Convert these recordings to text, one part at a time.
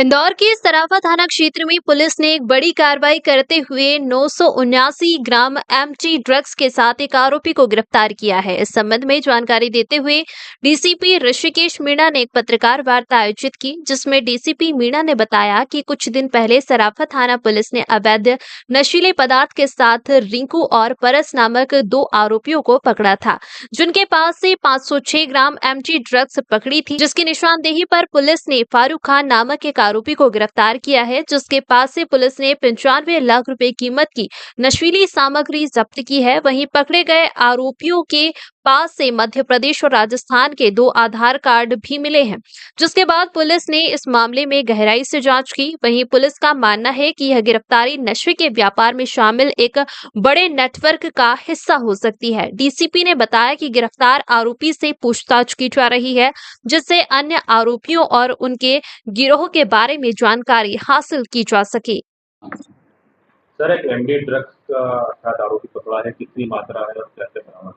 इंदौर के सराफा थाना क्षेत्र में पुलिस ने एक बड़ी कार्रवाई करते हुए 979 ग्राम एमटी ड्रग्स के साथ एक आरोपी को गिरफ्तार किया है। इस संबंध में जानकारी देते हुए डीसीपी ऋषिकेश मीणा ने एक पत्रकार वार्ता आयोजित की, जिसमें डीसीपी मीणा ने बताया कि कुछ दिन पहले सराफा थाना पुलिस ने अवैध नशीले पदार्थ के साथ रिंकू और परस नामक दो आरोपियों को पकड़ा था, जिनके पास से 506 ग्राम एमटी ड्रग्स पकड़ी थी, जिसकी निशानदेही पर पुलिस ने फारूक खान नामक एक आरोपी को गिरफ्तार किया है, जिसके पास से पुलिस ने 95 लाख रुपए कीमत की नशीली सामग्री जब्त की है। वहीं पकड़े गए आरोपियों के पास से मध्य प्रदेश और राजस्थान के 2 आधार कार्ड भी मिले हैं, जिसके बाद पुलिस ने इस मामले में गहराई से जांच की। वहीं पुलिस का मानना है कि यह गिरफ्तारी नशे के व्यापार में शामिल एक बड़े नेटवर्क का हिस्सा हो सकती है। डीसीपी ने बताया कि गिरफ्तार आरोपी से पूछताछ की जा रही है, जिससे अन्य आरोपियों और उनके गिरोह के बारे में जानकारी हासिल की जा सके। सर, एक एमडी ड्रग्स का शायद आरोपी पकड़ा है, कितनी मात्रा है और कैसे बरामद है?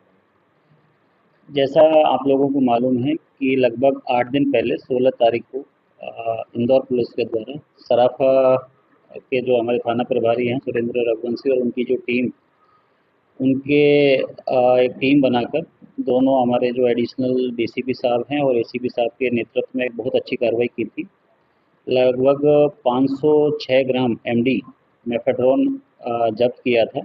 जैसा आप लोगों को मालूम है कि लगभग 8 दिन पहले 16 तारीख को इंदौर पुलिस के द्वारा सराफा के जो हमारे थाना प्रभारी हैं सुरेंद्र रघुवंशी और उनकी जो टीम उनके एक टीम बनाकर दोनों हमारे जो एडिशनल डीसीपी साहब हैं और एसीपी साहब के नेतृत्व में एक बहुत अच्छी कार्रवाई की थी। लगभग 506 ग्राम एमडी मेफेड्रोन जब्त किया था।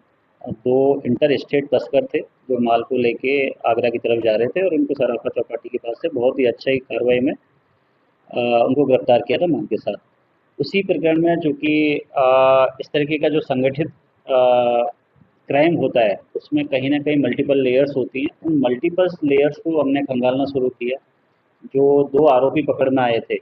2 इंटर स्टेट तस्कर थे जो माल को लेके आगरा की तरफ जा रहे थे और उनको सराफा चौपाटी के पास से बहुत ही अच्छी कार्रवाई में उनको गिरफ्तार किया था माल के साथ। उसी प्रकरण में चूँकि इस तरीके का जो संगठित क्राइम होता है उसमें कहीं न कहीं मल्टीपल लेयर्स होती हैं। उन मल्टीपल लेयर्स को हमने खंगालना शुरू किया। जो 2 आरोपी पकड़ में आए थे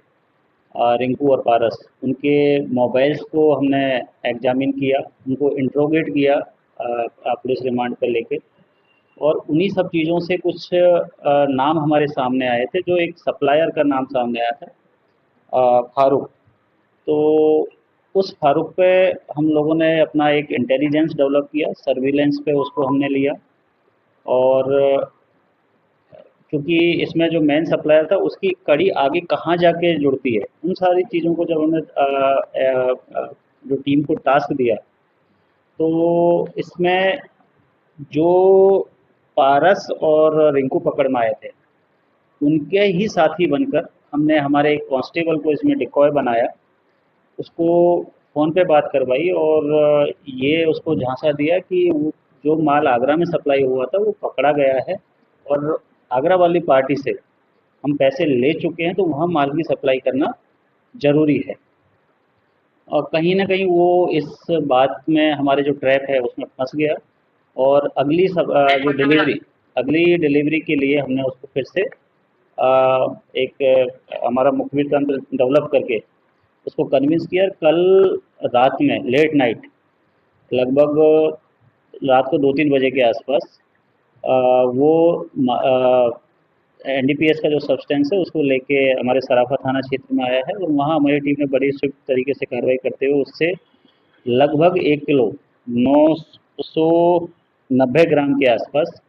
रिंकू और पारस, उनके मोबाइल्स को हमने एग्जामिन किया, उनको इंट्रोगेट किया पुलिस रिमांड पर लेके, और उन्हीं सब चीज़ों से कुछ नाम हमारे सामने आए थे। जो एक सप्लायर का नाम सामने आया था फारूक। तो उस फारूक पे हम लोगों ने अपना एक इंटेलिजेंस डेवलप किया, सर्विलेंस पे उसको हमने लिया। और क्योंकि इसमें जो मेन सप्लायर था उसकी कड़ी आगे कहाँ जाके जुड़ती है, उन सारी चीज़ों को जब हमने जो टीम को टास्क दिया, तो इसमें जो पारस और रिंकू पकड़ में आए थे उनके ही साथी बनकर हमने हमारे एक कांस्टेबल को इसमें डिकॉय बनाया, उसको फ़ोन पे बात करवाई और ये उसको झांसा दिया कि वो जो माल आगरा में सप्लाई हुआ था वो पकड़ा गया है और आगरा वाली पार्टी से हम पैसे ले चुके हैं, तो वहाँ माल की सप्लाई करना ज़रूरी है। और कहीं न कहीं वो इस बात में हमारे जो ट्रैप है उसमें फँस गया और अगली डिलीवरी के लिए हमने उसको फिर से एक हमारा मुखबिर तंत्र डेवलप करके उसको कन्विंस किया। कल रात में लेट नाइट लगभग रात को 2-3 बजे के आसपास वो एनडीपीएस का जो सब्सटेंस है उसको लेके हमारे सराफा थाना क्षेत्र में आया है और वहाँ हमारी टीम ने बड़ी स्विफ्ट तरीके से कार्रवाई करते हुए उससे लगभग 1 किलो 990 ग्राम के आसपास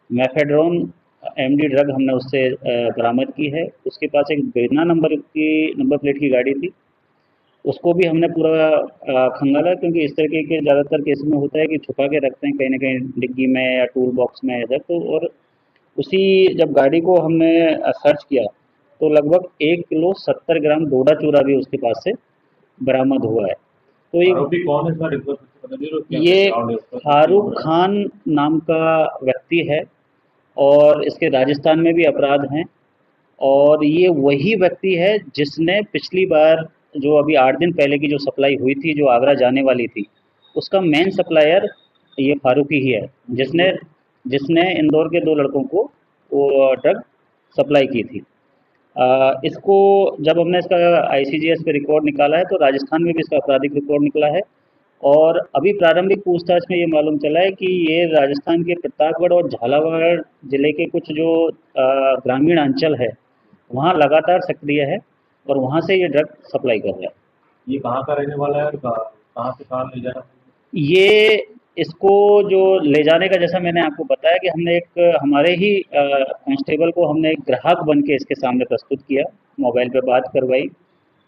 मेफेड्रोन एमडी ड्रग हमने उससे बरामद की है। उसके पास एक बिना नंबर प्लेट की गाड़ी थी, उसको भी हमने पूरा खंगाला, क्योंकि इस तरीके के ज़्यादातर केस में होता है कि छुपा के रखते हैं कहीं न कहीं डिग्गी में या टूल बॉक्स में इधर। तो और उसी जब गाड़ी को हमने सर्च किया तो लगभग 1 किलो 70 ग्राम डोडा चूरा भी उसके पास से बरामद हुआ है। तो आरोपी कौन है? ये फारूक खान नाम का व्यक्ति है और इसके राजस्थान में भी अपराध हैं, और ये वही व्यक्ति है जिसने पिछली बार जो अभी 8 दिन पहले की जो सप्लाई हुई थी जो आगरा जाने वाली थी, उसका मेन सप्लायर ये फारूक ही है, जिसने इंदौर के 2 लड़कों को वो ड्रग सप्लाई की थी। इसको जब हमने इसका आईसीजीएस पे रिकॉर्ड निकाला है तो राजस्थान में भी इसका आपराधिक रिकॉर्ड निकला है, और अभी प्रारंभिक पूछताछ में ये मालूम चला है कि ये राजस्थान के प्रतापगढ़ और झालावाड़ जिले के कुछ जो ग्रामीण अंचल है वहाँ लगातार सक्रिय है और वहाँ से ये ड्रग सप्लाई कर रहा है। ये कहाँ का रहने वाला है और कहाँ से कहाँ ले जा रहा है? ये इसको जो ले जाने का, जैसा मैंने आपको बताया कि हमने एक हमारे ही कांस्टेबल को हमने एक ग्राहक बन के इसके सामने प्रस्तुत किया, मोबाइल पे बात करवाई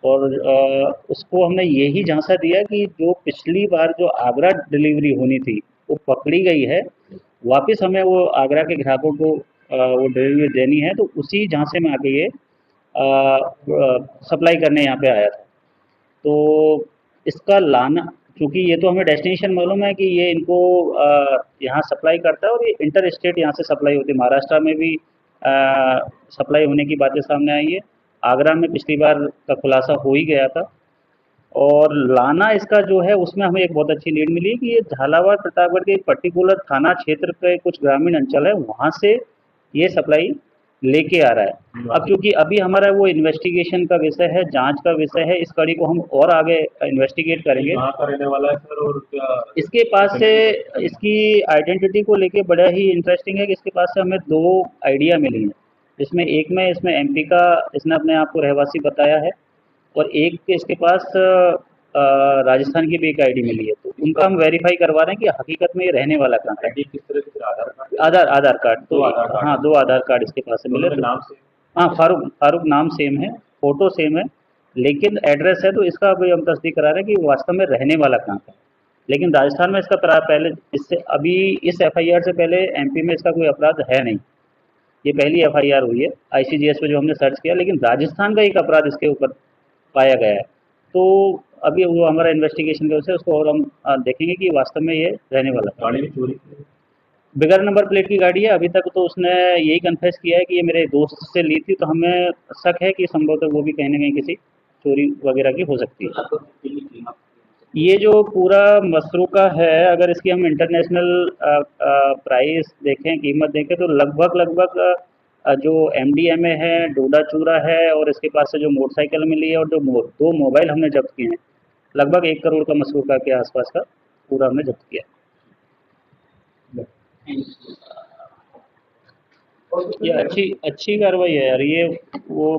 और उसको हमने यही झांसा दिया कि जो पिछली बार जो आगरा डिलीवरी होनी थी वो पकड़ी गई है, वापस हमें वो आगरा के ग्राहकों को वो डिलीवरी देनी है, तो उसी झांसे में आके ये सप्लाई करने यहाँ पे आया था। तो इसका लाना, क्योंकि ये तो हमें डेस्टिनेशन मालूम है कि ये इनको यहाँ सप्लाई करता है और ये इंटर स्टेट यहाँ से सप्लाई होती है। महाराष्ट्र में भी सप्लाई होने की बातें सामने आई है, आगरा में पिछली बार का खुलासा हो ही गया था। और लाना इसका जो है उसमें हमें एक बहुत अच्छी लीड मिली कि ये झालावाड़ प्रतापगढ़ के पर्टिकुलर थाना क्षेत्र के कुछ ग्रामीण अंचल है, वहाँ से ये सप्लाई लेके आ रहा है। अब क्योंकि अभी हमारा वो इन्वेस्टिगेशन का विषय है, जांच का विषय है, इस कड़ी को हम और आगे इन्वेस्टिगेट करेंगे। कहाँ का रहने वाला है सर, और क्या इसके पास से इसकी आइडेंटिटी को लेके बड़ा ही इंटरेस्टिंग है कि इसके पास से हमें 2 आइडिया मिली हैं, जिसमें एक में इसमें एमपी का इसने अपने आप को रहवासी बताया है, और एक के इसके पास राजस्थान की भी एक आईडी मिली है। तो उनका हम वेरीफाई करवा रहे हैं कि हकीकत में ये रहने वाला कहाँ का है। आईडी किस तरह से, आधार कार्ड? आधार कार्ड तो 2 आधार कार्ड। हाँ, 2 आधार कार्ड इसके पास से मिले। दोनों के नाम से? हाँ, फारूक नाम सेम है, फ़ोटो सेम है, लेकिन एड्रेस है तो इसका अभी हम तस्दीक करा रहे हैं कि वास्तव में रहने वाला कहाँ का है। लेकिन राजस्थान में इसका पहले इससे अभी इस एफआईआर से पहले एमपी में इसका कोई अपराध है नहीं, ये पहली एफआईआर हुई है आईसीजीएस पे जो हमने सर्च किया, लेकिन राजस्थान का एक अपराध इसके ऊपर पाया गया है। तो अभी वो हमारा इन्वेस्टिगेशन का विषय है, उसको और हम देखेंगे कि वास्तव में ये रहने वाला है। गाड़ी में चोरी की? बगैर नंबर प्लेट की गाड़ी है। अभी तक तो उसने यही कन्फेस किया है कि ये मेरे दोस्त से ली थी, तो हमें शक है कि संभवतः वो भी कहीं न कहीं किसी चोरी वगैरह की हो सकती है। ये जो पूरा मसरूका है, अगर इसकी हम इंटरनेशनल प्राइस देखें, कीमत देखें, तो लगभग जो एमडीएमए है, डोडा चूरा है, और इसके पास से जो मोटरसाइकिल मिली है और जो 2 मोबाइल हमने जब्त किए हैं, लगभग 1 करोड़ का मसरूका के आसपास का पूरा हमने जब्त किया। ये अच्छी कार्रवाई है यार। ये वो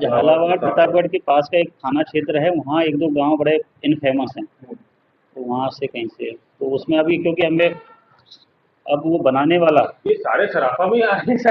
झालावाड़ प्रतापगढ़ के पास का एक थाना क्षेत्र है, वहाँ 1-2 गांव बड़े इनफेमस हैं, तो वहाँ से कहीं से, तो उसमें अभी क्योंकि हमें अब वो बनाने वाला ये सारे सराफा में आ रहे हैं सर।